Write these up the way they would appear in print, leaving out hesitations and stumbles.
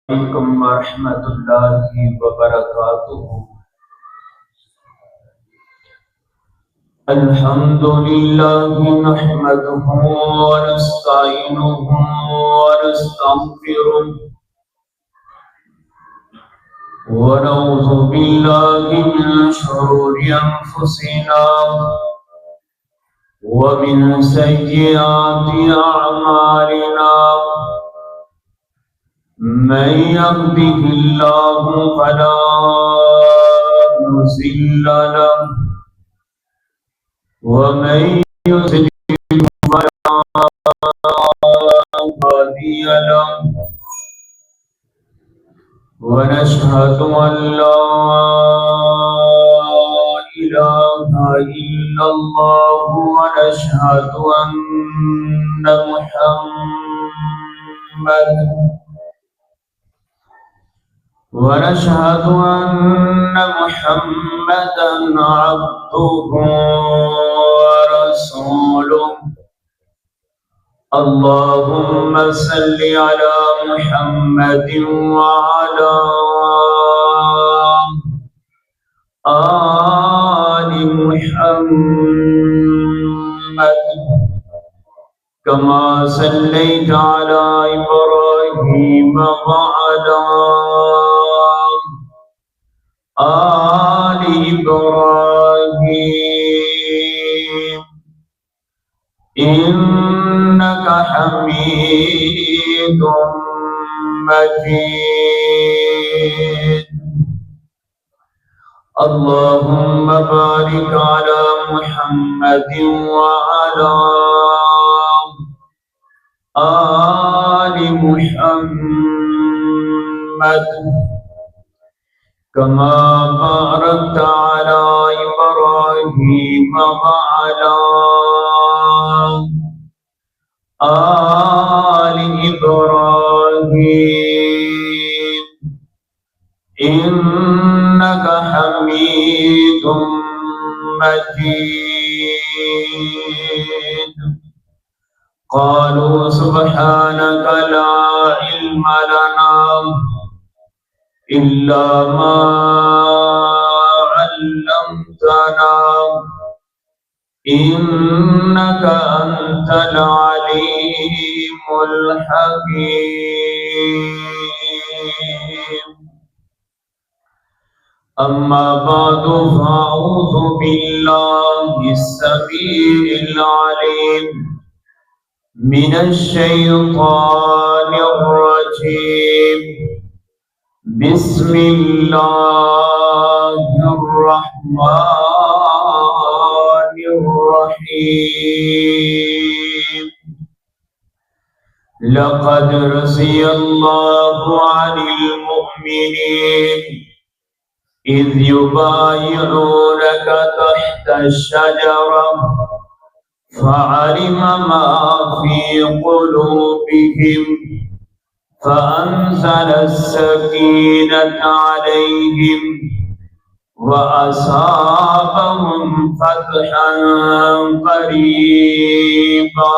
عليكم ورحمة الله وبركاته. الحمد لله نحمده ونستعينه ونستغفره ونعوذ بالله من شرور أنفسنا ومن سيئات أعمالنا. من يهده الله فلا مضل له ومن يضلل فلا هادي له. ونشهد أن لا إله إلا الله ونشهد أن محمدا عبده ورسوله. اللهم صل على محمد وعلى آل محمد كما صليت على إبراهيم وعلى آل إبراهيم إنك حميد مجيد. اللهم بارك على محمد وعلى آل محمد كما باركت على إبراهيم وعلى آل إبراهيم إنك حميد مجيد. قالوا سبحانك لا علم لنا إلا ما علمتنا إنك أنت العليم الحكيم. أما بعد فأعوذ بالله السميع العليم من الشيطان الرجيم. بسم الله الرحمن الرحيم. لقد رضي الله عن المؤمنين إذ يبايعونك تحت الشجرة فعلم ما في قلوبهم فأنزل السكينة عليهم وأصابهم فتحا قريبا.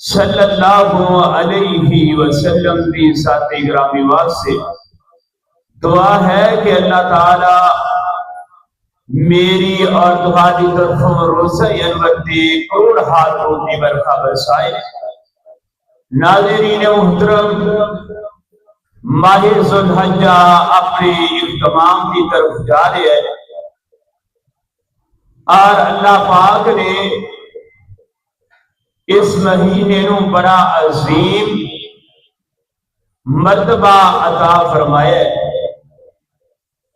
صلی اللہ علیہ وسلم کی ذات گرامی واسطے دعا ہے کہ اللہ تعالی میری اور تمہاری طرفوں روزہ انور دی کروڑ ہاتھوں کی برکھا برسائے۔ ناظرین محترم، ماہ ذو الحجہ اپنے اختتام کی طرف جا رہے ہیں اور اللہ پاک نے اس مہینے نو بڑا عظیم مرتبہ عطا فرمایا ہے۔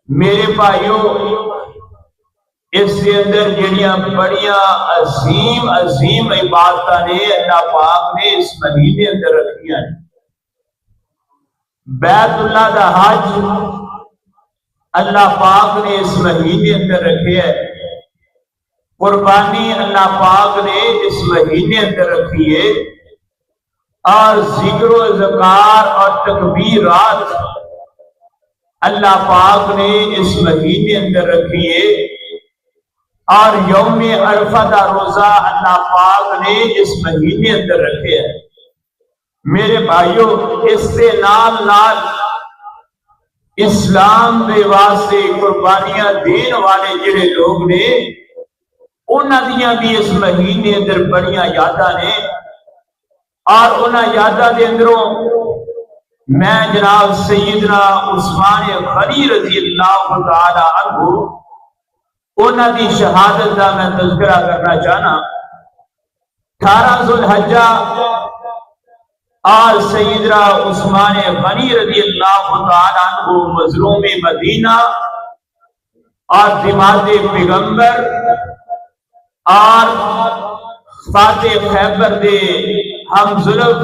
میرے بھائیوں، اس کے اندر جڑیاں بڑیاں عظیم عبادتاں نے اللہ پاک نے اس مہینے اندر رکھیاں ہیں۔ بیت اللہ دا حج اللہ پاک نے اس مہینے اندر رکھے ہے۔ قربانی اللہ پاک نے اس مہینے اندر رکھی ہے، اور ذکر و اذکار اور تکبیرات اللہ پاک نے اس مہینے اندر رکھی ہے، اور یوم عرفہ دا روزہ اللہ پاک نے اس مہینے اندر رکھے ہے۔ میرے بھائیوں، اس سے نال اسلام دے واسطے قربانیاں دین والے جڑے لوگ نے انہاں دیاں بھی اس مہینے اندر بڑیاں یاداں نے، اور انہاں یاداں دے اندروں میں جناب سیدنا عثمان غنی رضی اللہ تعالی عنہ انہاں دی شہادت دا میں تذکرہ کرنا چاہنا۔ 18 ذو الحجہ اور سیدنا عثمان غنی رضی اللہ تعالی عنہ مظلوم مدینہ اور دماغ پیغمبر اور فاتح خیبر دے ہم ظلم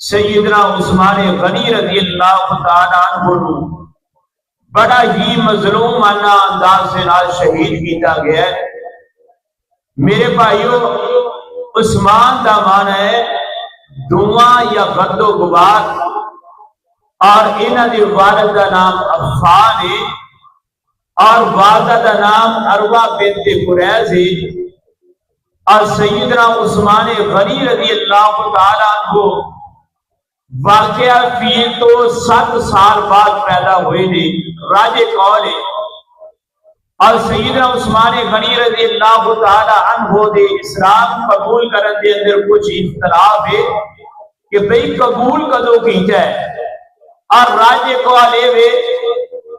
سیدنا عثمان غنی رضی اللہ تعالی عنہ بڑا ہی مظلومانہ انداز سے نال شہید کیتا گیا ہے۔ میرے بھائیوں، عثمان دا معنی ہے دعاں یا غد و غبار، اور انہاں دی والد دا نام عفان ہے اور والدہ دا نام عروہ بنت قریظ ہے، اور سیدنا عثمان غنی رضی اللہ تعالیٰ عنہ واقعہ فی تو 7 سال بعد پیدا ہوئے نے، راجے قول ہے۔ اور سیدنا عثمان غنی رضی اللہ تعالیٰ عنہ دے اسلام قبول کرن دے اندر کچھ اختلاف ہے کہ بھئی قبول کدو کی جائے، اور راجے قول ہے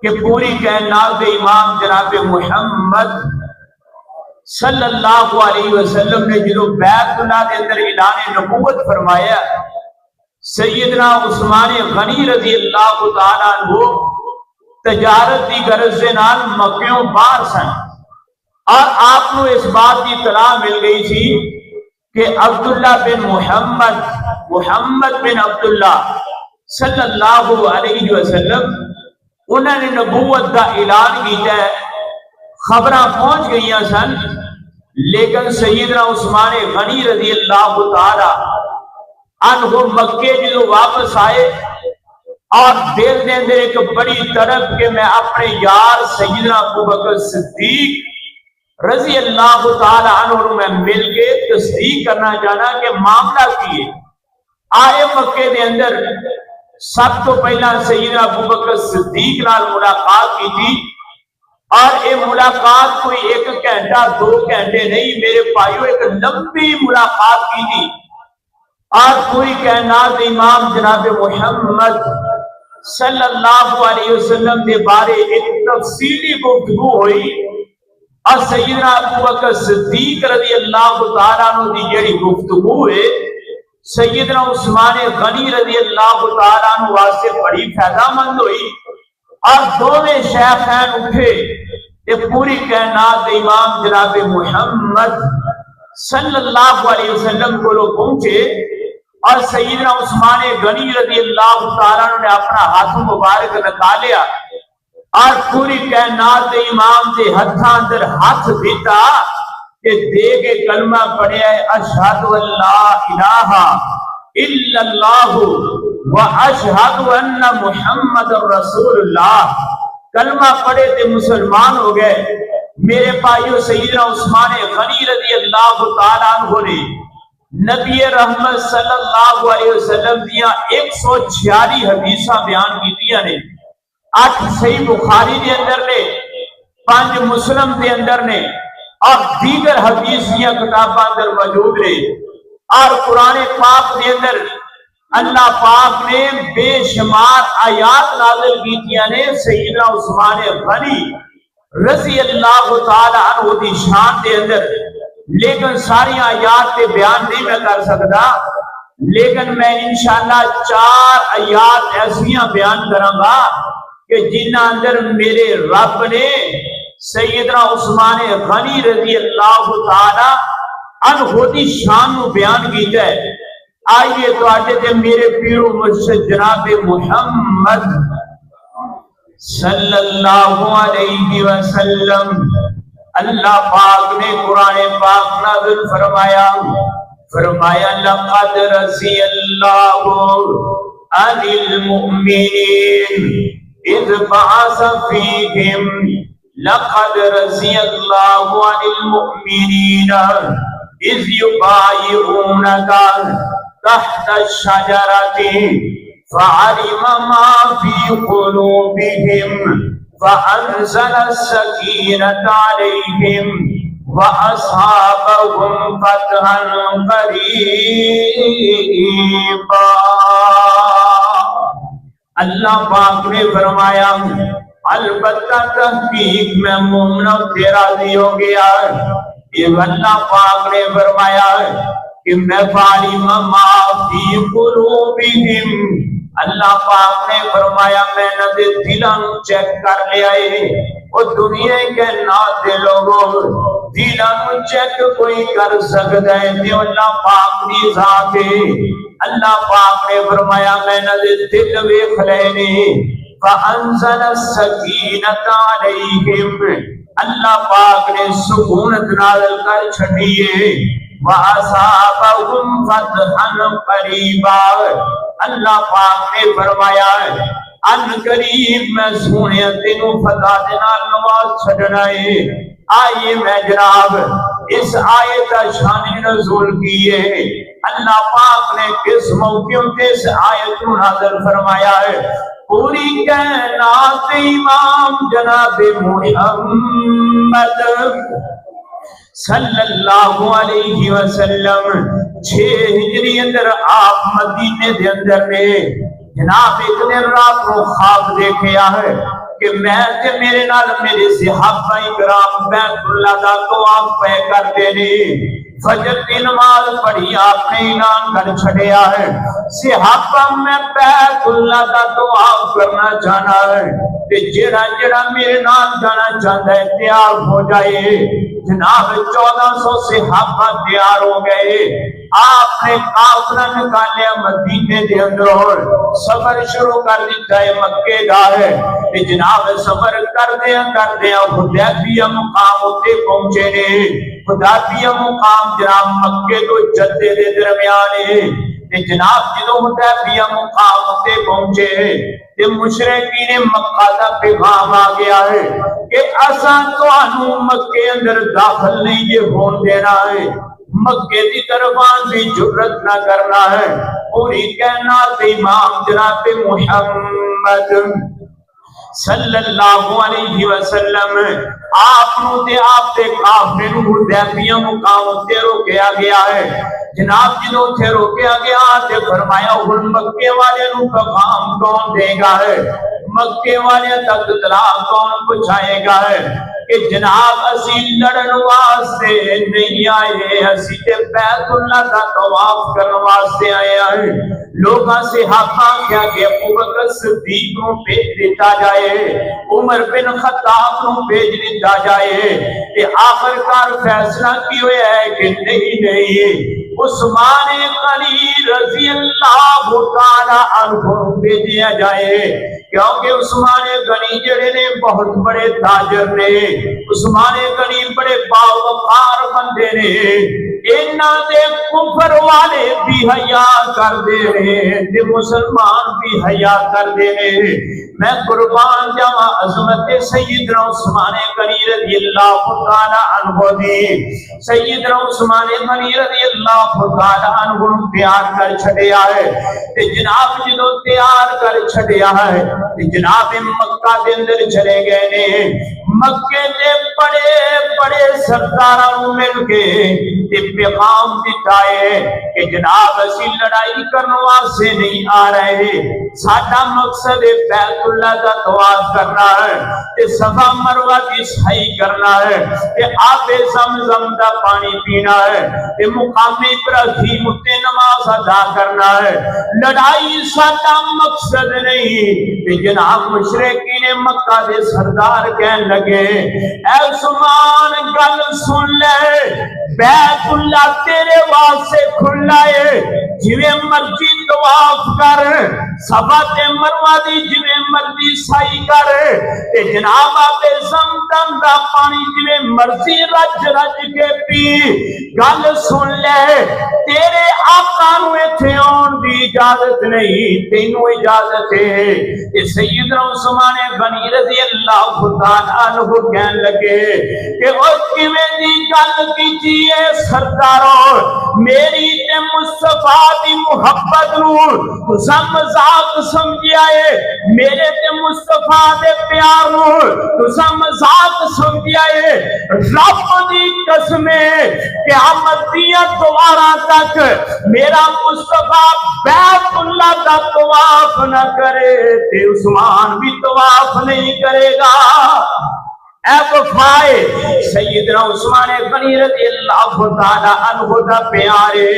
کہ پوری کائنات دے امام جناب محمد صلی اللہ علیہ وسلم نے جو بیت اللہ کے اندر اعلان نبوت فرمایا، سیدنا عثمان غنی رضی اللہ تعالیٰ عنہ تجارت کی غرض سے نال مکیوں باہر سن، اور آپ کو اس بات کی اطلاع مل گئی تھی کہ عبداللہ بن محمد بن عبداللہ صلی اللہ علیہ وسلم انہوں نے نبوت کا اعلان کیا ہے۔ خبراں پہنچ گئی سن، لیکن سیدنا عثمان غنی رضی اللہ تعالی عنہ مکے جو واپس آئے، اور دل دے اندر ایک بڑی طرف کہ میں اپنے یار سیدنا ابوبکر صدیق رضی اللہ تعالی عنہ میں مل کے تصدیق کرنا چاہنا کہ معاملہ کیے آئے۔ مکے دے اندر سب تو پہلا سیدنا ابوبکر صدیق نال ملاقات کی تھی، اور یہ ملاقات کوئی 1 گھنٹہ 2 گھنٹے نہیں میرے بھائیوں، ایک لمبی ملاقات کی تھی، اور پوری کائنات امام جناب محمد صلی اللہ علیہ وسلم کے بارے ایک تفصیلی گفتگو ہوئی، اور سیدنا ابوبکر صدیق رضی اللہ تعالیٰ عنہ کی جڑی گفتگو ہے سیدنا عثمان غنی رضی اللہ تعالیٰ عنہ واسطے بڑی فائدہ مند ہوئی، اور دونوں شیخین اٹھے کہ پوری کائنات امام جناب محمد صلی اللہ علیہ وسلم کو لوگ پہنچے، اور سیدنا عثمان غنی رضی اللہ تعالیٰ نے اپنا ہاتھ مبارک نکالیا، اور پوری کائنات امام دے ہتھاں اندر ہاتھ دیتا کہ دے کے کلمہ پڑھیا ہے، اشہد اللہ الہ الا اللہ و اشہد ان محمد رسول اللہ، کلمہ پڑھے تے مسلمان ہو گئے۔ میرے بھائیو، سیدنا عثمان غنی رضی اللہ تعالیٰ عنہ نے نبی رحمت صلی اللہ علیہ وسلم دیا 146 حدیثاں بیان کیتیاں نے، 8 صحیح بخاری دے اندر نے، 5 مسلم دے اندر نے، اور دیگر حدیث دیا کتاباں اندر موجود نے۔ اور قرآن پاک دے اندر اللہ پاک نے بے شمار آیات نازل کیتیاں نے سیدنا عثمان غنی رضی اللہ تعالی عنہ دی شان دے اندر، لیکن ساری آیات تے بیان نہیں میں کر سکتا، لیکن میں انشاءاللہ 4 آیات ایسیاں بیان کراں گا کہ جنہ اندر میرے رب نے سیدنا عثمان غنی رضی اللہ تعالی عنہ دی شان نو بیان کیتا ہے۔ آئیے تو آٹے تے میرے پیرو مرشد جناب محمد صلی اللہ علیہ وسلم، اللہ پاک نے قرآن پاک نازل فرمایا لقد رضی اللہ عن المؤمنین اذ بعث فیہم، لقد رضی اللہ عن المؤمنین اذ یبایعونک تحت الشجرة فعلم ما في قلوبهم فأنزل السكينة عليهم وأصابهم فتحا قريبا۔ اللہ پاک نے فرمایا البتہ تحقیق میں مومنوں سے راضی ہو گیا۔ یہ اللہ پاک نے فرمایا کہ میں فعلم ما فی قلوبہم، اللہ پاک نے فرمایا میں نہ دلوں چیک کر لیا ہے۔ وہ دنیا کے ناتے لوگوں دلوں چیک کوئی کر سکتا ہے کہ اللہ پاک دی ذات ہے۔ اللہ پاک نے فرمایا میں نہ دل ویکھ لے نے، فانزل السکینۃ علیہم، اللہ پاک نے سکونت نازل کر چھڑیے، وَأَصَابَهُمْ فَتْحًا قَرِيبًا، اللہ پاک نے فرمایا ان قریب میں سونے تینوں فتح دینا نواز چھڑنا ہے۔ آئیے میں جناب اس آیت شان نزول کیے، اللہ پاک نے کس موقع پہ اس آیت کو نازل فرمایا ہے؟ پوری کائنات امام جناب محمد صلی اللہ علیہ وسلم 6 ہجری اندر آپ مدینے دے اندر نے جناب ایک دن رات کو خواب دیکھیا ہے کہ میں تے میرے نال میرے صحابہ کرام بیت اللہ دا طواف پہ کرتے نے۔ فجر کی نماز پڑھی آپ نے اعلان کر چھڑیا ہے صحابہ میں بیت اللہ دا طواف کرنا چاہنا ہے کہ جڑا میرے نال جانا چاہتا ہے تیار ہو جائے۔ جناب 1400 صحابہ تیار ہو گئے، آپ نے قافلہ نکالیا مدینے دے اندر، سفر شروع کر دیتا ہے مکے دا ہے۔ جناب سفر کر دیا حدیبیہ مقام اتے پہنچے نے۔ حدیبیہ مقام جناب مکے تو جدے دے درمیان ہے۔ جناب جدو حدیبیہ مقام اتے پہنچے تے مشرکین مکہ دا پیغام آ گیا ہے کہ اساں تانوں مکے اندر داخل نہیں یہ ہون دینا ہے، مکے دی طرفان بھی جرت نہ کرنا ہے۔ پوری کائنات امام جناب محمد صلی اللہ علیہ وسلم آپ نو تے آپ تے کافر نو حدیبیہ مقام تے روکیا گیا ہے۔ جناب جدو تے روکیا گیا تے فرمایا ہن مکے والے نو پیغام کون دے گا ہے، مکے والے تک اطلاع کون پہنچائے گا ہے کہ جناب اسی لڑن واسطے نہیں آئے، اسی تے بیت اللہ کا طواف کرنے واسطے آئے ہیں۔ لوگاں سے صحابہ کیا کہ ابو بکر صدیق کو بھیج دیتا جائے، عمر بن خطاب کو بھیج دیتا جائے، کہ آخر کار فیصلہ کی ہوئے ہے کہ نہیں عثمان غنی رضی اللہ تعالی عنہ بھیجا جائے، کیونکہ عثمان غنی جڑے نے بہت بڑے تاجر نے، عثمان غنی بڑے باوقار بندے نے، انہاں دے کفر والے بھی حیا کر دے رہے تے مسلمان بھی حیا کر دے رہے۔ میں قربان جاواں عظمت سیدنا عثمان غنی رضی اللہ تعالی عنہ دی، سیدنا عثمان غنی رضی اللہ تعالی عنہ تیار کر چھڈیا ہے تے جناب جدوں تیار کر چھڈیا ہے تے جناب مکہ دے اندر چلے گئے نے، مکے دے بڑے بڑے سرداراں مل کے تے پیغام دیتا ہے کہ جناب اسی لڑائی کرنے واسطے نہیں آ رہے، ساڈا مقصد بیت اللہ کا طواف کرنا ہے تے صفا مروہ کی سعی کرنا ہے تے آب زمزم دا پانی پینا ہے تے مقام ابراہیم تے نماز ادا کرنا ہے، لڑائی ساڈا مقصد نہیں۔ تے جناب مشرکین مکہ دے سردار کہن لگے اے عثمان گل سن لے، بیت اللہ تیرے واسطے کھلا ہے، جویں مرضی طواف کر، صفا تے مروہ دی جویں مرضی سعی کر تے جناب آب زمزم دا پانی جویں مرضی رج رج کے پی۔ گل سن لے، تیرے آقا نو ایتھے آن دی اجازت نہیں، تینوں اجازت ہے۔ تے سیدنا عثمان غنی رضی اللہ تعالی عنہ کہن لگے کہ او کیویں دی گل کیتی ہے سردارو، میری تے مصطفیٰ دی محبت نو تساں مذاق سمجھیا ہے، میرے تے مصطفیٰ دے پیار نو تساں مذاق سمجھیا ہے، رب دی قسم ہے قیامت دیاں دوبارہ تک میرا مصطفیٰ بیت اللہ کا طواف نہ کرے تے عثمان بھی طواف نہیں کرے گا۔ اے وفائے سیدنا عثمان غنی رضی اللہ تعالی عنہ دا پیارے،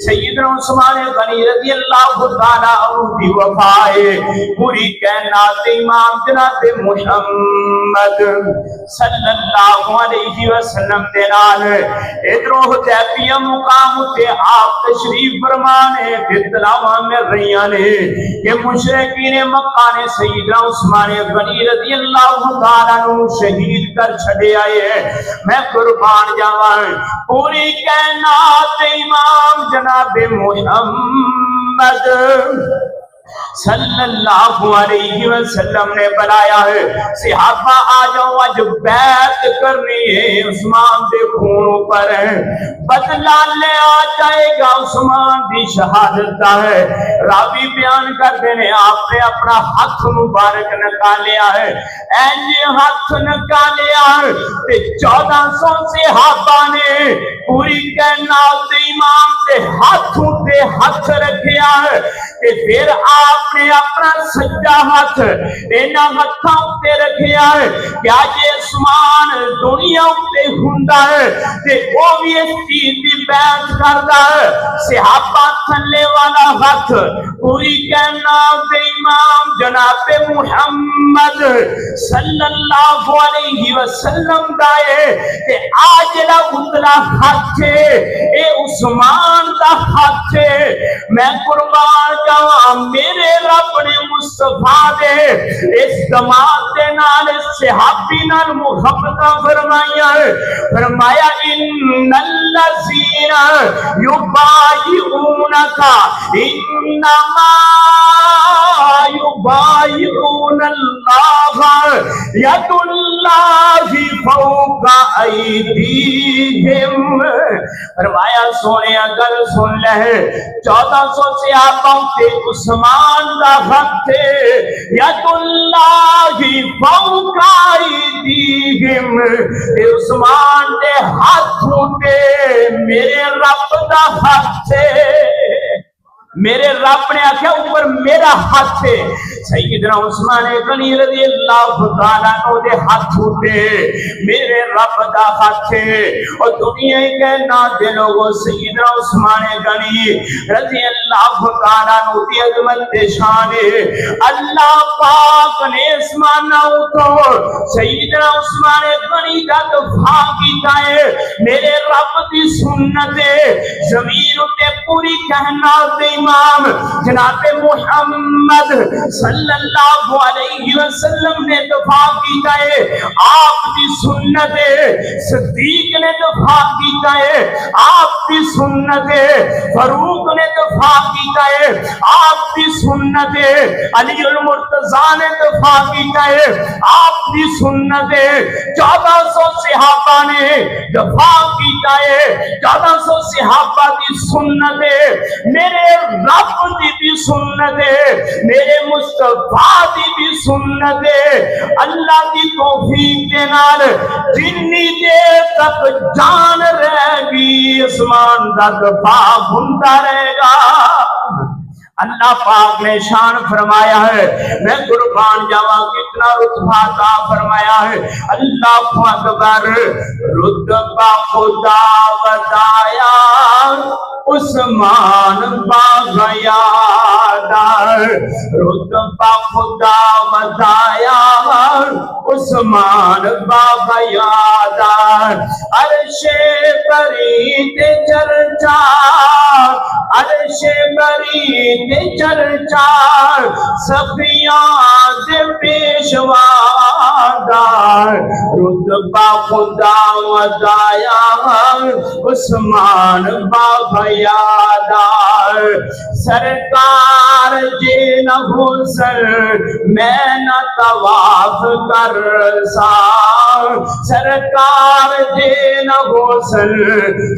سیدنا عثمان غنی رضی اللہ تعالی عنہ دی وفائے پوری کائنات امام جناب محمد صلی اللہ علیہ وسلم دے نال ادھروں حدیبیہ مقام تے آپ تشریف فرمانے اطلاعاں میں رہیاں نے کہ مشرکین مکہ نے سیدنا عثمان غنی رضی اللہ تعالی عنہ شہید کر چھڑے آئے ہیں۔ میں قربان جاواں پوری کائنات امام جناب محمد صلی اللہ علیہ وسلم نے بلایا ہے، صحابہ آ جاؤ آج بیعت کرنی ہے، عثمان دے خون پر بدلہ لے آ جائے گا، عثمان دی شہادت دا ہے۔ راوی بیان کرتے ہیں آپ نے اپنا ہاتھ مبارک نکالیا ہے، اینجے ہاتھ نکالیا ہے تے 1400 صحابہ نے پوری کائنات امام دے ہاتھوں تے ہاتھ رکھیا ہے تے پھر آپ نے اپنا سجدہ ہاتھ انہاں ہتھاں تے رکھیا ہے کہ آج عثمان دنیا تے ہوندا ہے تے او بھی اس چیز دی بیعت کردا ہے۔ صحابہ تھلے والا ہاتھ پوری کائنات امام جناب محمد صلی اللہ علیہ وسلم دا ہے تے آج دا اتلا ہاتھ اے عثمان دا ہاتھ میں قربان جاواں میرے رب نے مصطفیٰ دے اس دماغ دے نال صحابی نال محبت فرمایا ہے، فرمایا ان الذین یبایعونک انما یبایعون اللہ ید اللہ فوق ایدیہم۔ فرمایا سونے اگر سن لے 1400 صحابہ تے عثمان دا ہاتھ ید اللہ فوق ایدیہم، عثمان دے ہاتھوں تے میرے رب دا ہاتھ، میرے رب نے آکھیا اوپر میرا ہاتھ ہے۔ سیدنا عثمان غنی رضی اللہ تعالیٰ عنہ دے ہاتھوں تے میرے رب دا ہاتھ ہے۔ اور دنیا کے ناتے لوگوں سیدنا عثمان غنی رضی اللہ تعالیٰ عنہ دی عظمت دے شان ہے۔ اللہ پاک نے اسمانہ تو سیدنا عثمان غنی دا دفاع کیتا ہے، میرے رب دی سنت زمین تے پوری کائنات امام جناب محمد صلی اللہ علیہ وسلم نے دفاع کی جائے آپ کی سنت صدیق نے دفاع کی جائے آپ کی سنت فاروق نے دفاع کی جائے آپ کی سنت علی المرتضیٰ نے دفاع کی جائے آپ کی سنت 1400 صحابہ نے دفاع کی جائے 1400 صحابہ کی سنت میرے رب دی بھی سنت میرے مصطفیٰ دی بھی سنت اللہ کی توفیق کے نال جنی دیر تک جان رہے گی اسمان دا دفاع بنتا رہے گا اللہ پاک نے شان فرمایا ہے میں قربان جاواں کتنا رتبہ عطا فرمایا ہے اللہ اکبر رتبہ خدا بتایا عثمان باغیادہ رتبہ خدا بتایا عثمان باغیادہ عرش بری تے چرچا عرش بری تے چرچا صفیان دے پیشوا رتبہ خدا بتایا عثمان باغیادہ سرکار جی نہ حسن میں نہ طواف کر سا سرکار جی نہ حسن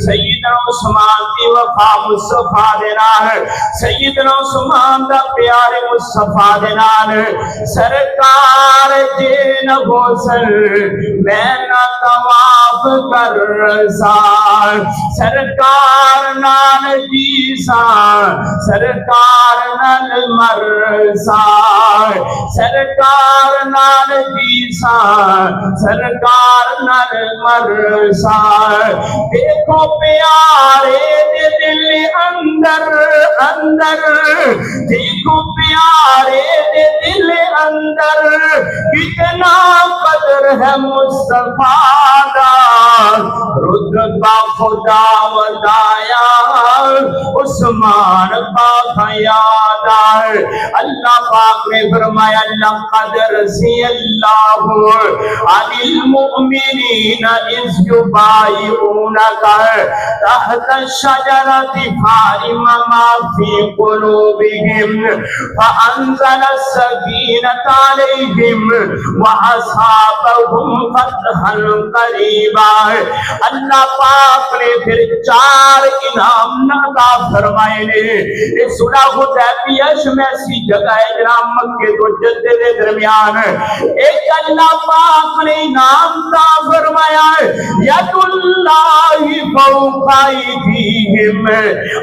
سیدنا عثمان دی وفا مصطفیٰ دینا ہے سیدنا عثمان دا پیار مصطفیٰ دینا ہے سرکار جی نہ حسن میں نہ طواف کر سا سرکار نال جیسا سرکار نال مرسا سرکار نال جیسا سرکار نال مرسا دیکھو پیارے دے دل اندر اندر دیکھو پیارے دے دل اندر کتنا قدر ہے مصطفیٰ دا رتبہ خدا بتایا عثمان باغیادہ اللہ پاک نے فرمایا لقد رضی اللہ عن المؤمنین اذ یبایعونک تحت الشجرۃ فعلم ما فی قلوبہم فانزل السکینۃ علیہم واصابہم فتحا قریبا اللہ پاک نے پھر 4 انعام عطا فرمائے نے یہ صلح حدیبیہ میں ایسی جگہ ہے جناب مکے تو جدے دے درمیان ایک اللہ پاک نے انعام عطا فرمایا ہے ید اللہ فوق ایدیہم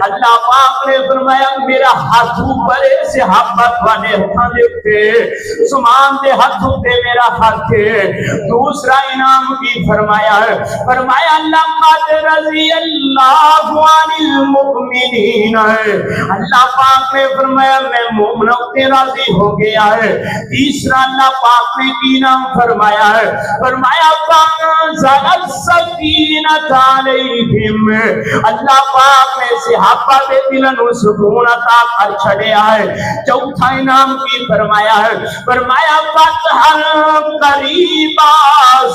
اللہ پاک نے فرمایا میرا ہاتھ اوپر صحابت والے ہاتھوں دے اوپر عثمان دے ہاتھوں تے میرا ہاتھ ہے دوسرا انعام بھی فرمایا ہے فرمایا لقد رضی اللہ عن المؤمنین اللہ پاک نے فرمایا میں مومنوں سے راضی ہو گیا ہے تیسرا اللہ پاک نے کی نام فرمایا ہے فرمایا فانزل السکینۃ علیہم اللہ پاک نے صحابہ دے دلن سکون عطا کر چھڑیا ہے چوتھا انعام کی فرمایا ہے فرمایا فتحا قریبا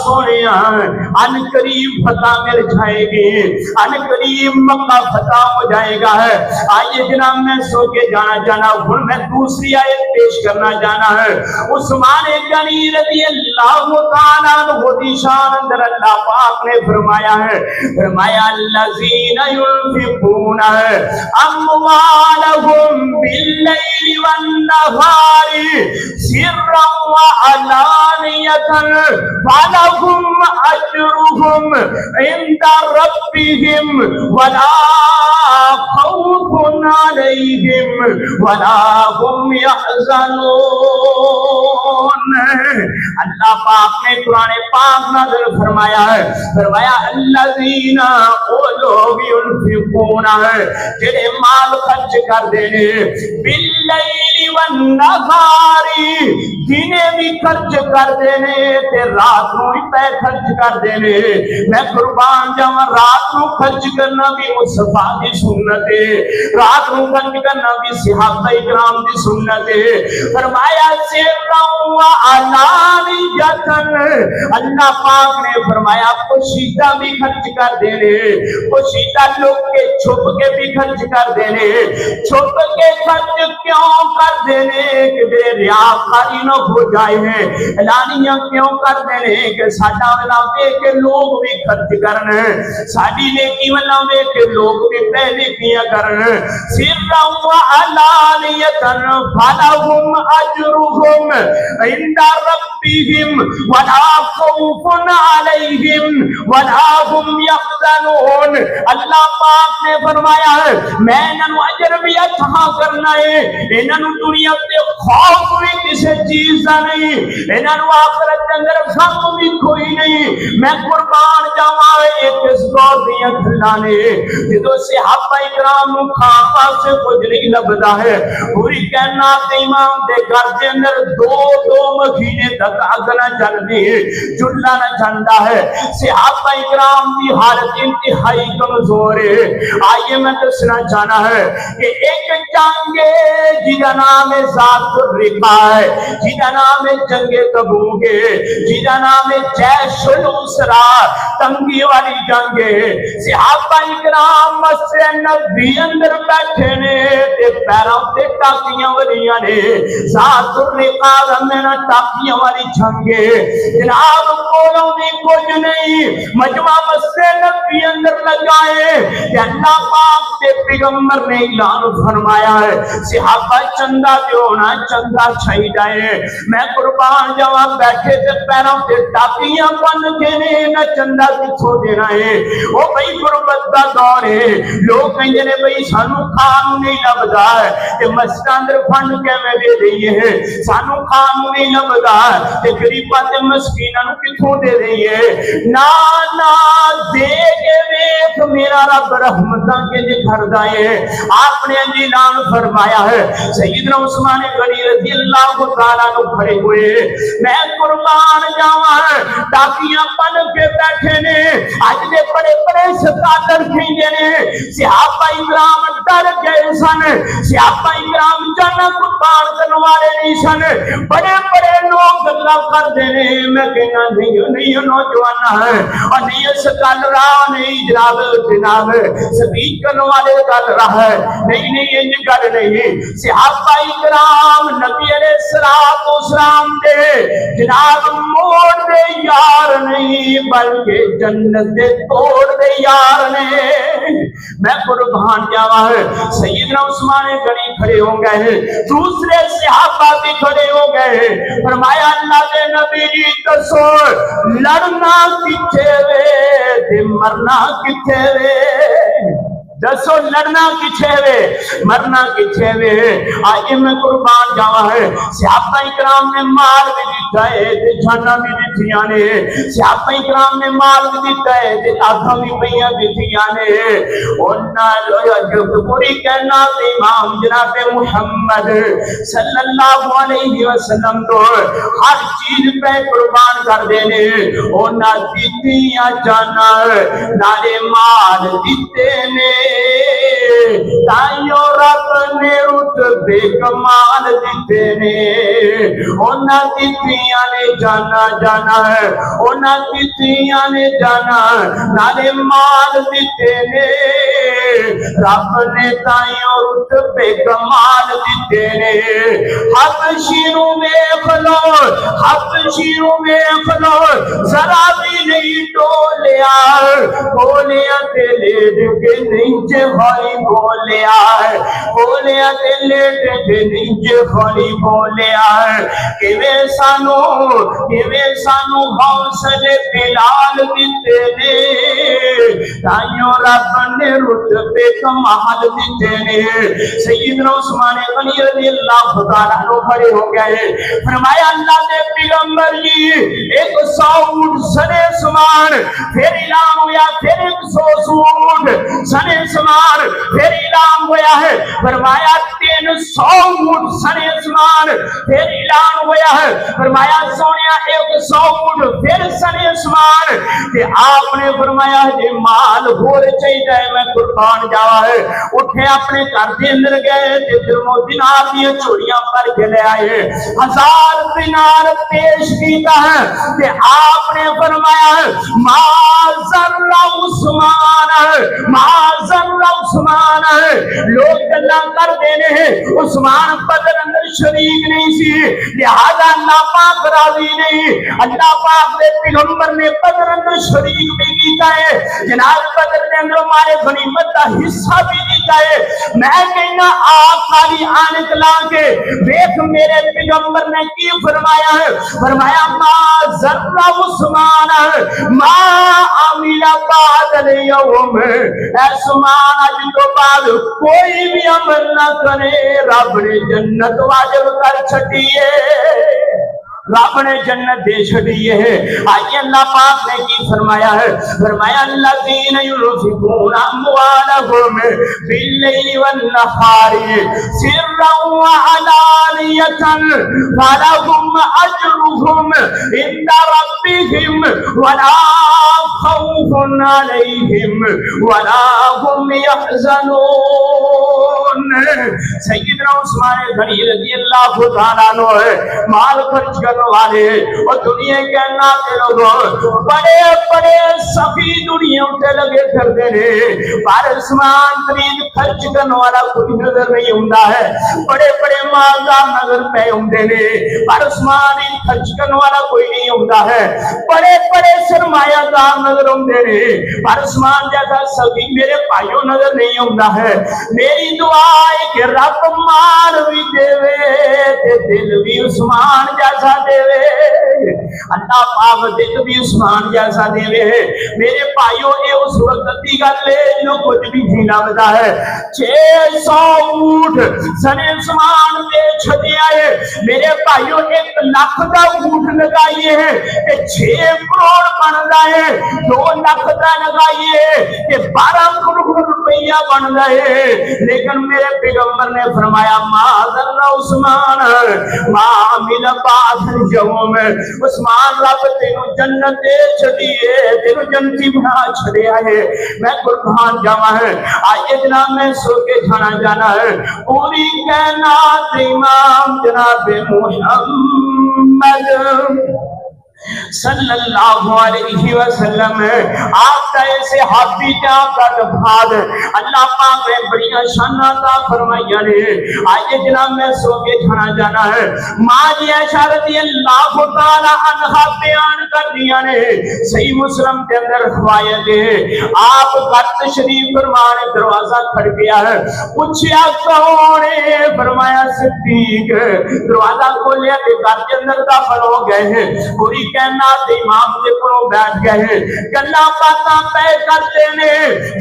سنیا ان قریب فتح مل جائے گی ان قریب مکہ فتح ہو جائے گا ہے آئیے جناب میں سو کے جانا ہوں میں دوسری آیت پیش کرنا جانا ہے عثمان غنی رضی اللہ تعالیٰ عنہ دی شان اندر اللہ پاک نے فرمایا ہے فرمایا الذین ينفقون اموالهم باللیل والنہار سرا وعلانیة فلهم اجرهم عند ربهم ولا خوف عليهم ولا هم يحزنون اللہ پاک نے قرآن پاک نازل فرمایا ہے، فرمایا الذین وہ لوگ ينفقون جڑے مال خرچ کر دینے باللیل والنہار دنے بھی خرچ کر دینے تے رات نو بھی پے خرچ کر دینے۔ میں قربان جاواں رات نو خرچ کرنا بھی مصطفیٰ دی سنت ہے، رات نو خرچ کرنا بھی صحابہ کرام دی سنت ہے۔ فرمایا سرا و علانیۃ، اللہ پاک نے فرمایا پوشیدہ بھی خرچ کر دینے، پوشیدہ لوگ کے چھپ کے بھی خرچ کر دینے۔ چھپ کے خرچ کیوں کر دینے کہ بے ریاکاری نہ ہو جائے ہیں، اعلانیہ کیوں کر دینے کہ ساڈا والا ویکھ کے لوگ بھی خرچ کرنے، ساڈی نیکی والا ویکھ کے لوگ بھی پہلے کیا کرنے۔ سرا و علانیۃ فلہم اجرہم عند ربہم ولا خوف علیہم ولا ہم یحزنون۔ اللہ پاک نے فرمایا ہے میں انہوں اجر بھی اچھا کرنا ہے، انہوں دنیا تے خوف بھی کسی چیز دا نہیں، انہوں آخرت کے اندر غم بھی کوئی نہیں۔ میں قربان جاواں ایک اس دور دیاں گلاں نے جدوں صحابہ کرام نوں کھان واسطے کچھ نہیں لبدا ہے، پوری کائنات امام دے گھر دے اندر دو مہینے تک اگ نہ جلدی ہے، چولہا نہ جلدا ہے۔ صحابہ کرام کی حالت انتہائی کمزور ہے۔ آئیے میں دسنا چاہنا ہے کہ ایک جنگ جہاں نام ہے ذات الرقاع ہے، جہاں نام ہے جنگ تبوک ہے، جہاں نام ہے جیش الاسرا تنگی والی جنگ ہے۔ صحابہ کرام مسجد نبوی اندر بیٹھے نے تے پیروں تے ٹاکیاں والیاں نے، ذات الرقاع میں نہ ٹاکیاں والی جنگ ہے۔ جناب کولوں بھی کچھ نہیں، مجمع مسجد نبوی اندر لگائے کہ اللہ پاک کے پیغمبر نے اعلان فرمایا ہے صحابہ چندہ دیونا چندہ چاہیے ہے۔ میں قربان جاواں بیٹھے تے پیروں تے ٹاکیاں بن کے نے نہ چندہ کتھوں دینا ہے۔ وہ بھئی غربت دا دور ہے، لوگ کہیں نے بھئی سانو کھان نہیں لبدا ہے تے مسجد اندر فنڈ کے میں دے دئیے ہیں، سانو کھان نہیں لبدا ہے تے غریباں تے مسکیناں نو کتھوں دے دئیے۔ نا دے کے ویکھ میرا رب رحمتاں کے جے گھر دائے۔ آپ نے اعلان فرمایا ہے سیدنا عثمان غنی رضی اللہ تعالیٰ کو کھڑے ہوئے، میں قربان جاواں ٹاکیاں بن کے بیٹھے نے، اج دے بڑے بڑے سکادر کھینجے نے، صحابہ کرام ڈر گئے سن، صحابہ کرام جانا قربان کرنے والے نہیں سن، بڑے بڑے لوگ گلاں کردے نے۔ میں کہنا نہیں نوجوان ہے اور نہیں سکادر نہیں جناب سبیت کرنے والے گل رہا ہے، نہیں یہ گل نہیں۔ صحابہ کرام نبی علیہ السلام دے جناب موڑ دے یار نہیں بلکہ جنت دے توڑ دے یار نے۔ میں قربان جاواں سیدنا عثمان غنی کھڑے ہو گئے، دوسرے صحابہ بھی کھڑے ہو گئے، فرمایا اللہ دے نبی جی دسو لڑنا کتھے وے تے مرنا کتھے وے؟ دسو لڑنا کچھے وے مرنا کچھے وے؟ آج میں قربان جاواں ہے صحابہ کرام نے مال بھی دیتا ہے تے جانا بھی دیتیاں نے، صحابہ کرام نے مال بھی دیتا ہے تے آنکھاں بھی پئیاں دیتیاں نے۔ انہاں جو پوری کائنات امام جناب محمد صلی اللہ علیہ وسلم تو ہر چیز پہ قربان کر دینے، انہاں دیتیاں جانا نالے مال دیتے نے، تائیوں رب نے رتبے کمال دیتے نے۔ انہاں دیتیاں نے جانا ہے، انہاں دیتیاں نے جانا نالے مال دیتے نے، رب نے تائیوں رتبے کمال دیتے نے۔ حبشیوں میں کھلو حبشیوں میں کھلو ذرا بھی نہیں ٹولیا، بولیا تے لیٹ کے نیچے بھائی بولیا ہے، بولیا تے لیٹ تے نیچے کھولی بولیا کیویں سانو حوصلے بلال دیتے نے تائیوں رب نے رتبے کمال دیتے نے سیدنا عثمان غنی رضی اللہ تعالیٰ عنہ کھڑے ہو گئے فرمایا اللہ دے پیغمبر جی 100 اونٹ سنے سمان پھر اعلان ہوا پھر 100 اونٹ سنے سمان پھر اعلان ہوا ہے فرمایا 300 اونٹ سنے سمان پھر اعلان ہوا ہے فرمایا سونیا 100 اونٹ پھر سنے سمان کہ آپ نے فرمایا جی مال ہور چاہیے میں قربان جاوا ہے اٹھے اپنے گھر کے اندر گئے تے درمو دینار دی چوڑیاں پر کے لے آئے 1000 دینار پیش کیتا ہے کہ آپ نے فرمایا ما ذر عثمان لوگ گلاں کر دینے عثمان بدر اندر شریک نہیں سی لہذا اللہ پاک راضی نہیں اللہ پاک دے پیغمبر نے بدر اندر شریک بھی کیتا ہے جناب بدر کے اندر ہمارے غنیمت کا حصہ بھی دیتا ہے میں کہنا آپ خالی آنکھ لا کے دیکھ میرے پیغمبر نے کی فرمایا ہے فرمایا ما ذر عثمان ما عمل بعد اليوم عثمان اج تو بعد کوئی بھی عمل نہ کرے رب نے جنت واجب کر چھٹی ہے رب نے جنت دے چھڑی ہے آئیے اللہ پاک نے کی فرمایا ہے فرمایا الذین ينفقون اموالهم باللیل والنہار سرا وعلانیۃ فلهم اجرهم عند ربهم ولا خوف علیہم ولا هم يحزنون سیدنا عثمان غنی رضی اللہ تعالیٰ عنہ مال خرچ کرنے والے اور دنیا کے ناتے لوگوں بڑے بڑے سفی دنیا اٹھے لگے کر دینے پر عثمان ترین خرچ کرنے والا کوئی نظر نہیں ہوندہ ہے بڑے بڑے مالدار نظر پہ ہوندے نے پر عثمان خرچ کرنے والا کوئی نہیں ہوندہ ہے بڑے بڑے سرمایہ دار نظر ہوندے نے پر عثمان جیسا سفی میرے بھائیوں نظر نہیں ہوندہ ہے میری دعا ہے کہ رب مال بھی دے تے دل بھی عثمان جیسا دے اللہ پاک دل بھی عثمان جیسا دے میرے بھائیوں اے اس وقت دی گل ہے جو کچھ بھی جینا بدا ہے 600 اونٹ سنے عثمان دے چھڑے آئے میرے بھائیوں 1 لاکھ دا اونٹ لگائیے کہ 6 کروڑ بن رہا ہے 2 لاکھ دا لگائیے کہ 12 کروڑ روپیہ بن رہا ہے لیکن میرے پیغمبر نے فرمایا ما ذر عثمان ما عمل بعد اليوم عثمان رب تینو جنت دے چھڑیے تینو جنتی بنا چھڑے آئے میں قربان جاوا ہے آئیے جناب میں سو کے جانا ہے پوری کائنات امام جناب محمد صلی اللہ علیہ وسلم آپ کا ایسے حافی جاب کا دفعات اللہ پاک نے بڑیاں شانہ کا فرمائیا نے آئیے جناب میں سو کے جانا ہے ماں جی عائشہ رضی اللہ تعالی عنہ بیان کر دیا نے صحیح مسلم کے اندر روایت ہے آپ گھر تشریف فرمانے دروازہ کھڑ گیا ہے پوچھیا کون ہے فرمایا صدیق دروازہ کھولیا کہ گھر کے اندر داخل ہو گئے ہیں پوری کائنات امام دے کولوں بیٹھ گئے ہیں گلاں باتاں پہ کرتے نے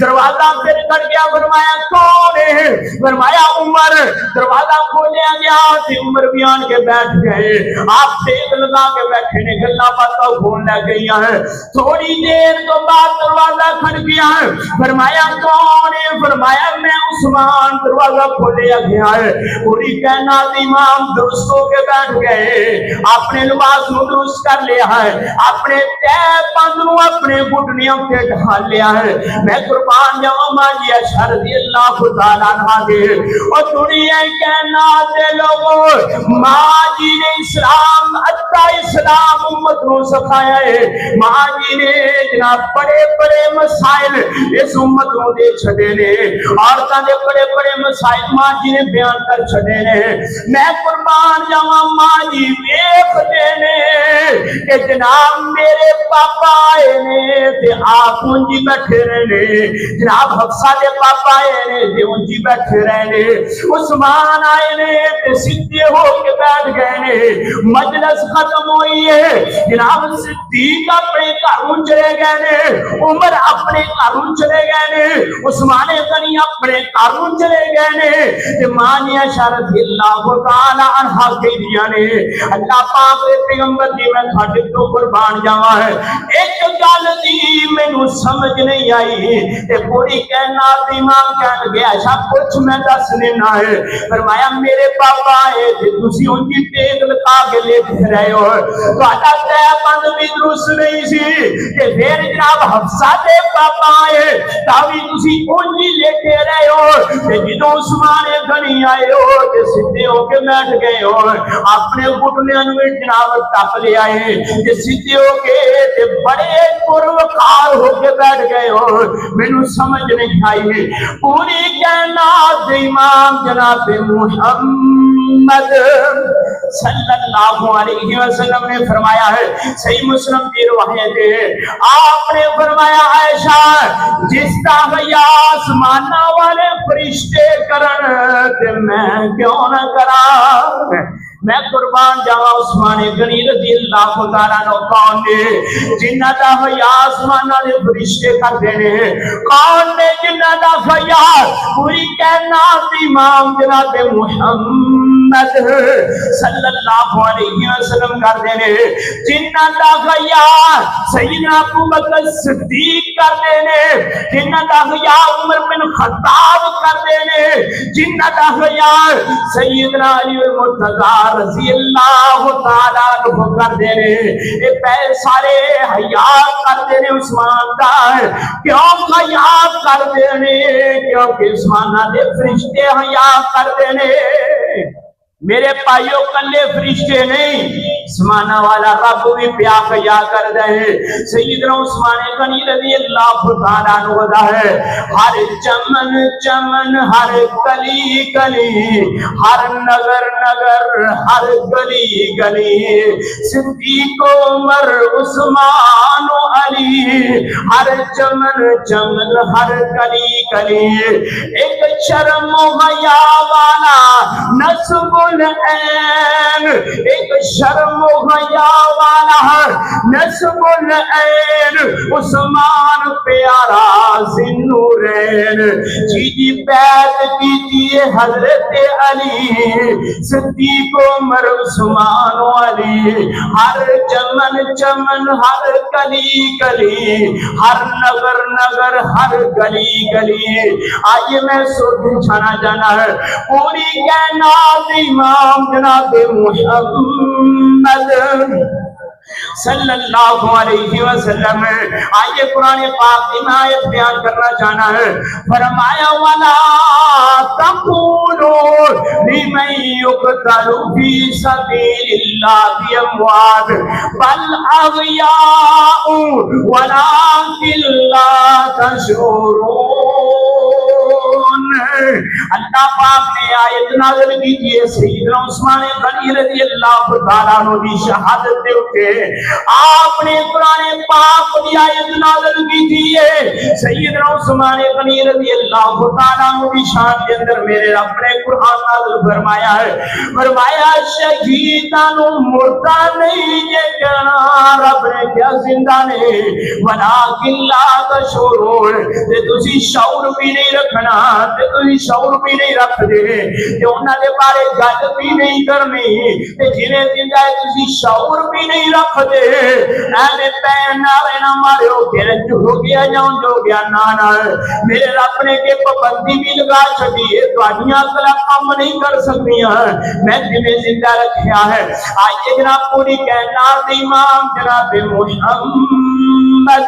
دروازہ پھر کر گیا فرمایا کون ہے فرمایا عمر دروازہ کھولیا گیا تے عمر بھی آن کے بیٹھ گئے آپ دیکھ لگا کے بیٹھے نے گلاں باتاں کھول لے گئی ہیں تھوڑی دیر تو بعد دروازہ کھڑ گیا ہے فرمایا کون ہے فرمایا میں عثمان دروازہ کھولیا گیا ہے پوری کائنات امام درست ہو کے بیٹھ گئے اپنے لباس نو درست کر لیا ہے اپنے تیب بندنوں اپنے گھٹنیوں کے ڈھال لیا ہے میں قربان جاؤں ماں جی عائشہ رضی اللہ تعالیٰ عنہ دے اور دنیا کے ناتے لوگوں ماں جی نے اسلام اتا اسلام امت کو سکھایا ہے ماں جی نے جناب بڑے بڑے مسائل اس امت کو دے چھڑے نے عورتاں دے بڑے بڑے مسائل ماں جی نے بیان کر چھڑے نے میں قربان جاؤں ماں جی دیکھ دینے کہ جناب میرے پاپا آئے نے تے آپ انجی بیٹھے رہنے، جناب حفصہ دے پاپا آئے نے تے انجی بیٹھے رہنے، عثمان آئے نے تے سیدھے ہو کے بیٹھ گئے نے، مجلس ختم ہوئی ہے، جناب صدیق اپنے گھروں چلے گئے نے، عمر اپنے گھروں چلے گئے نے، عثمان غنی اپنے گھروں چلے گئے نے، تے ماں عائشہ رضی اللہ تعالی عنہا کہدیاں نے اللہ پاک دے پیغمبر دی میں تھاڈے تو قربان جاواں ہے، ایک گل دی مینوں سمجھ نہیں آئی تے پوری کائنات دی امام کہن لگے عائشہ کچھ میں دس دینا ہے، فرمایا میرے پاپا ہے تے تسی ان کی ٹیک لگا کے لے رہے ہو، تہاڈا تے بند بھی درست نہیں سی تے پھر جناب حفصہ دے پاپا ہے تاوی تسی ان کی لیٹے رہے ہو تے جدوں عثمان غنی آئے ہو تے سیدھے ہو کے بیٹھ گئے ہو، اپنے گھٹنوں میں جناب ٹپ لے آئے تے سیدھے ہو کے تے بڑے پروکار ہو کے بیٹھ گئے ہو، مینوں سمجھ نہیں آئی، پوری کائنات امام جناب محمد صلی اللہ علیہ وسلم نے فرمایا ہے، صحیح مسلم کی روایت ہے، آپ نے فرمایا عائشہ جس طرح یا آسمان والے فرشتے کرن تے میں کیوں نہ کراں، میں قربان جاواں عثمان غنی رضی اللہ تعالیٰ عنہ کون نے جنہ دا حیا آسمان والے فرشتے کردے نے، کون نے جنہ دا حیا پوری کائنات امام جناب محمد صلی اللہ علیہ وسلم کردے نے، جنہ دا حیا سیدنا ابو بکر صدیق کردے نے، جنہ دا حیا عمر بن خطاب کردے نے، جنہ دا حیا سیدنا علی المرتضی رضی اللہ تعالیٰ عنہ کر دے رہے، اے پہ سارے حیا کر دے رہے عثمان دا، کیوں حیا کر دے رہے؟ کیونکہ عثمانہ دے فرشتے حیا کر دے رہے، میرے پائیوں کلے فرشتے نہیں، عثمانہ والا رب بھی پیا حیا کر دے، سیدنا عثمان غنی رضی اللہ تعالیٰ عنہ دا ہے، ہر چمن چمن ہر گلی گلی ہر نگر نگر ہر گلی گلی صدیق عمر عثمان و علی، ہر چمن چمن ہر گلی گلی ایک شرم و حیا والا نسب العین، ایک شرم و حیا والا نسب العین عثمان پیارا ذوالنورین، جی جی بیعت کیجئے حضرت علی صدیق عمر عثمان و علی، ہر چمن چمن ہر گلی گلی ہر نگر نگر ہر گلی گلی، آئیے میں سمجھانا جانا ہے پوری کائنات امام جناب محمد صلی اللہ علیہ وسلم، آئیے قرآن پاک کی آیت بیان کرنا چاہنا ہے، فرمایا وَلَا تَقُولُوا لِمَن يُقْتَلُ فِي سَبِيلِ اللَّهِ أَمْوَاتٌ بَلْ أَحْيَاءٌ وَلَٰكِن لَّا تَشْعُرُونَ۔ اللہ پاک نے آیت نازل کیجئے سیدنا عثمان غنی رضی اللہ تعالیٰ عنہ کی شہادت دے اٹھے، آپ نے قرآن پاک کی آیت نازل کیجئے سیدنا عثمان غنی رضی اللہ تعالیٰ عنہ کی شان کے اندر میرے رب نے قرآن نازل فرمایا ہے، فرمایا شہیدان مردہ نہیں یہ کہنا رب نے کیا زندہ نے، ولیکن لا تشعرون، تے تسی شعور بھی نہیں رکھنا، تے تسی شعور بھی نہیں رکھ دے، تے انہاں دے بارے گل بھی نہیں کرنی، تے جنہیں زندہ ہے تسی شعور بھی نہیں رکھ دے، ایویں پین نالے نہ مارو گرج ہو گیا جاؤں جو گیا نانا، میرے رب نے کہ پابندی بھی لگا چھڈی ہے، تہاڈیاں عقلاں کم نہیں کر سکدیاں، میں جنہیں زندہ رکھیا ہے، آئیے جناب پوری کائنات امام جناب محمد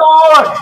2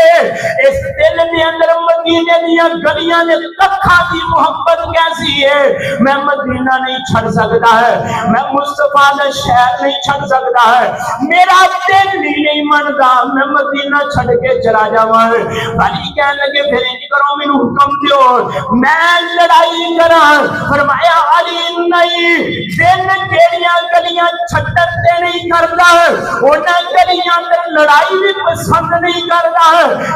ہے اس دل دے اندر مدینے دیاں گلیاں دے ککھاں دی محبت کیسی ہے میں مدینہ نہیں چھڑ سکتا ہے میں مصطفیٰ دا شہر نہیں چھڑ سکتا ہے میرا دل ہی نہیں منتا میں مدینہ چھڑ کے چلا جاواں علی کہنے لگے پھر انج کرو مینوں حکم دیو میں لڑائی کراں فرمایا علی نہیں دل کیڑیاں گلیاں چھڈن تے نہیں کردا انہاں گلیاں اندر لڑائی بھی پسند نہیں کردا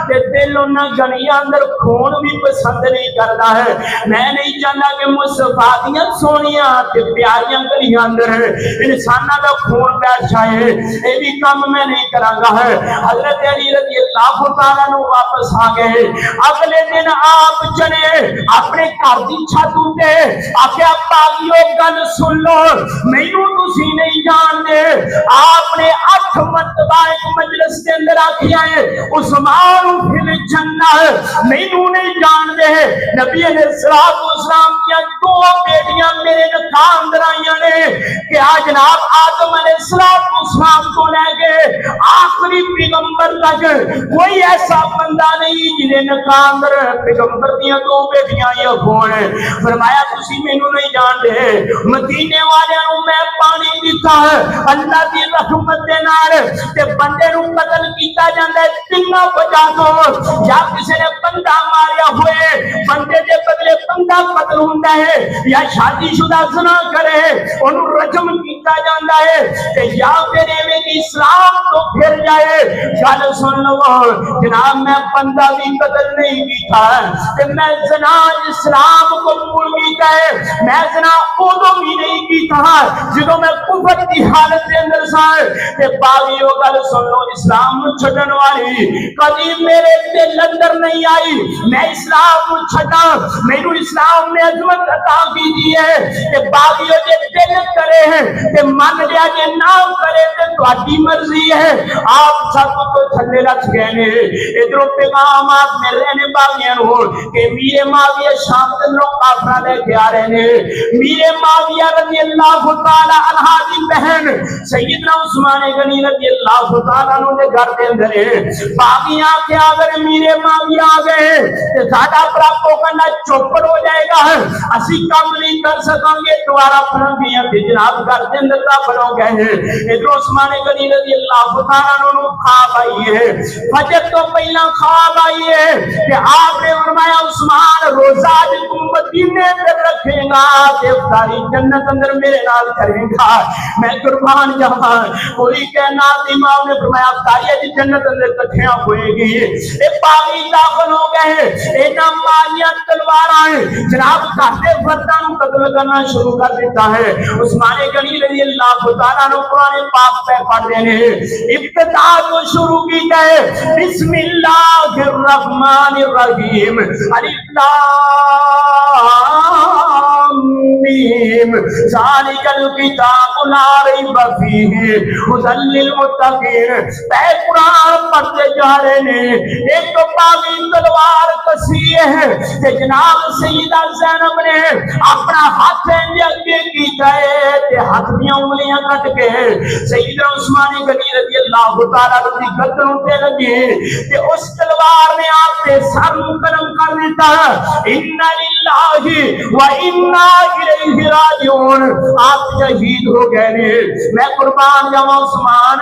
تے دل انہاں گلیاں اندر خون بھی پسند نہیں کردا ہے میں نہیں چاہتا کہ مصطفیٰ دیاں سونیاں تے پیاریاں گلیاں اندر انساناں دا خون بیٹھ جائے اے بھی کام میں نہیں کراں گا حضرت علی رضی اللہ تعالیٰ نو واپس آ گئے اگلے دن آپ چلے اپنے گھر دی چھت تے آکھیا باغیو گل سن لو مینوں تسی نہیں جانتے آپ نے 8 مرتبہ ایک مجلس کے اندر آکھیا ہے عثمان فی الجنہ مینوں نہیں جانتے نبی علیہ السلام کی 2 بیٹیاں میرے نکاح اندر آئیاں نے کہ آج جناب آدم علیہ السلام کو لے گئے آخری پیغمبر تک کوئی ایسا بندہ نہیں جنہیں نکاح اندر پیغمبر دیاں 2 بیٹیاں یہ کون ہے فرمایا تسی مینوں نہیں جانتے مدینے والے نو میں پانی دیتا ہے اللہ دی رحمت دے نال تے بندے نو قتل کیتا جاندا ہے 3 وجہ تو یا کسی نے بندہ ماریا ہوئے بندے دے بدلے بندہ قتل ہوندا ہے یا شادی شدہ زنا کرے اونوں رجم کیتا جاندا ہے تے یا پھر ایویں کہ اسلام تو پھر جائے گل سن لو جناب میں بندہ بھی قتل نہیں کیتا تے میں زنا اسلام قبول کیتا ہے میں زنا اودوں بھی نہیں کیتا جدوں میں کفر دی حالت دے اندر سا تے باغیو گل سن لو اسلام چھڈن والی کبھی میرے دل اندر نہیں آئی میں اسلام چھڈا مینوں اسلام نے عظمت عطا کی دی ہے تے باغیو جے دل کرے تے من لیا جے نہ کرے تے تہاڈی مرضی ہے آپ سب تو تھلے رکھ گئے نے ادھروں پیغامات مل رہے نے باغیاں نو کہ میرے معاویہ شام تے لوگ کافراں لے کے آ رہے نے میرے معاویہ رضی اللہ تعالی عنہ دی بہن سیدنا عثمان غنی رضی اللہ تعالی عنہ دے گھر دے اندر باغیاں کہ اگر میرے معاویہ آ گئے تے ساڈا پراپو کرنا چوپڑ ہو جائے گا اسی کام نہیں کر سکیں گے دوبارہ پھرنگیاں تے جناب گھر دے اندر داخل ہو گئے ادھر عثمان غنی رضی اللہ تعالی عنہ نو خواب آئی ہے فجر تو پہلا خواب آئی ہے کہ آپ نے فرمایا عثمان روزہ تم مدینے میں رکھے گا تے افطاری جنت اندر میرے نال کرے گا میں قربان جاواں کوئی کہنا امام نے فرمایا افطاری دی جنت اندر اکٹھیاں ہوئے گی اے باغی داخل ہو گئے اینا ماریاں تلواراں جناب کاتے فرداں نو قتل کرنا شروع کر دیتا ہے عثمان غنی رضی اللہ تعالی عنہ قرآن پاک پہ پڑھ رہے ہیں ابتدا تو شروع کی ہے بسم اللہ الرحمن الرحیم الف لام میم ذالک الکتاب لا ریب فیہ ھدی للمتقین پہ قرآن پڑھتے جا رہے ہیں ایک تو باغی تلوار کسی ہے کہ جناب سیدہ زینب نے اپنا ہاتھ اگے کیتا ہے تے ہاتھ دیاں انگلیاں کٹ کے سیدنا عثمان غنی رضی اللہ تعالی عنہ دی گردن تے لگی تے اس تلوار نے آپ تے سر مکرم کر دیتا ان للہ و انا الیہ راجعون آپ شہید ہو گئے نے میں قربان جاواں عثمان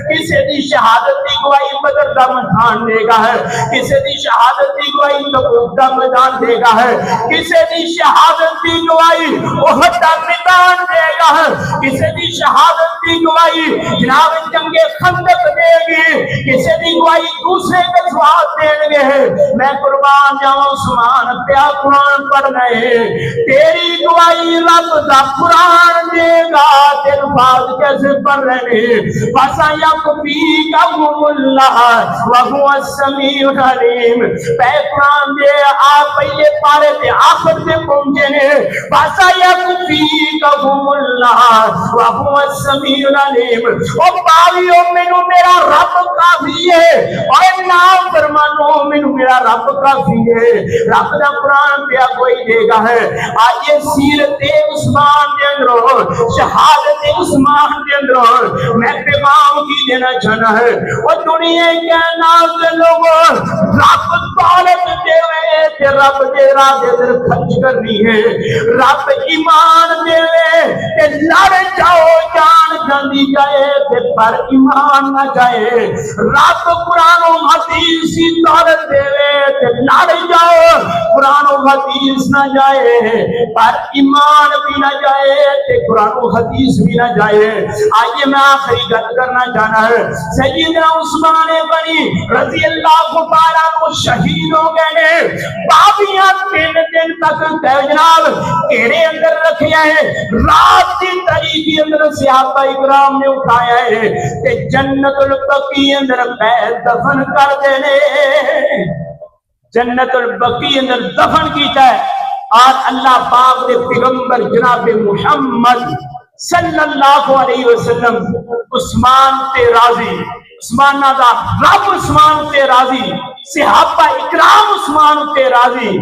کسی دی شہادت دی گواہی بدر دا میدان دے گا ہے کسی دی شہادت دی گواہی تبوک دا میدان دے گا ہے کسی دی شہادت دی گواہی احد دا میدان دے گا ہے کسی دی شہادت دی گواہی جناب جنگ خندق دے گی کسی دی گواہی دوسرے غزوات دیں گے میں قربان جاؤں عثمان پیا قرآن پڑھ رہے تیری گواہی رب دا قرآن دے گا تیرے بعد کیسے پڑھ رہے فَسَا يَكْفِيكَهُمُ اللَّهُ وَهُوَ السَّمِيعُ الْعَلِيمُ پہ قرآن دے آپ پہلے پارے تے آخر سے پہنچے نے فَسَا يَكْفِيكَهُمُ اللَّهُ وَهُوَ السَّمِيعُ الْعَلِيمُ او باویوں میں میرا رب کافی ہے اور نام فرمانو مینوں میرا رب کافی ہے، رب دا قرآن پیا کوئی دے گا ہے۔ آج یہ سیرت عثمان دے اندر، شہادت عثمان دے اندر میں پیغام کی دینا چاہنا ہے۔ وہ دنیا کے نام دے لوگوں رب دولت دے وے تے رب دے راہ دے در خرچ کرنی ہے، رب ایمان دے وے تے لڑ جاؤ جان جاندی جائے تے پر ایمان نہ جائے، رب قرآن و حدیث کی دولت دے وے تے لڑ جاؤ قرآن و حدیث نہ جائے پر ایمان بھی نہ جائے تے قرآن و حدیث بھی نہ جائے۔ آئیے میں آخری گل کرنا چاہنا ہے، سیدنا عثمان غنی رضی اللہ تعالیٰ کو شہید ہو گئے، بابیاں 3 دن تک جناب کیڑے اندر رکھے ہیں، رات کی تاریخی اندر صحابہ اکرام نے اٹھایا ہے کہ جنت البقیع اندر پیر دفن کر دینے، جنت البقیع اندر دفن کیتا ہے۔ اور اللہ پاک نے پیغمبر جناب محمد صلی اللہ علیہ وسلم عثمان تے راضی، عثمان دا رب عثمان تے راضی، صحابہ اکرام عثمان تے راضی،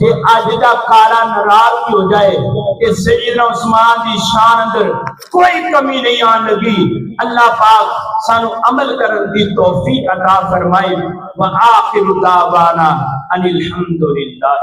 جے آج دا کالا ناراض ہو جائے کہ سیدنا عثمان دی شان اندر کوئی کمی نہیں آن لگی۔ اللہ پاک سانو عمل کرن دی توفیق عطا فرمائے۔ وآخر دعوانا ان الحمدللہ۔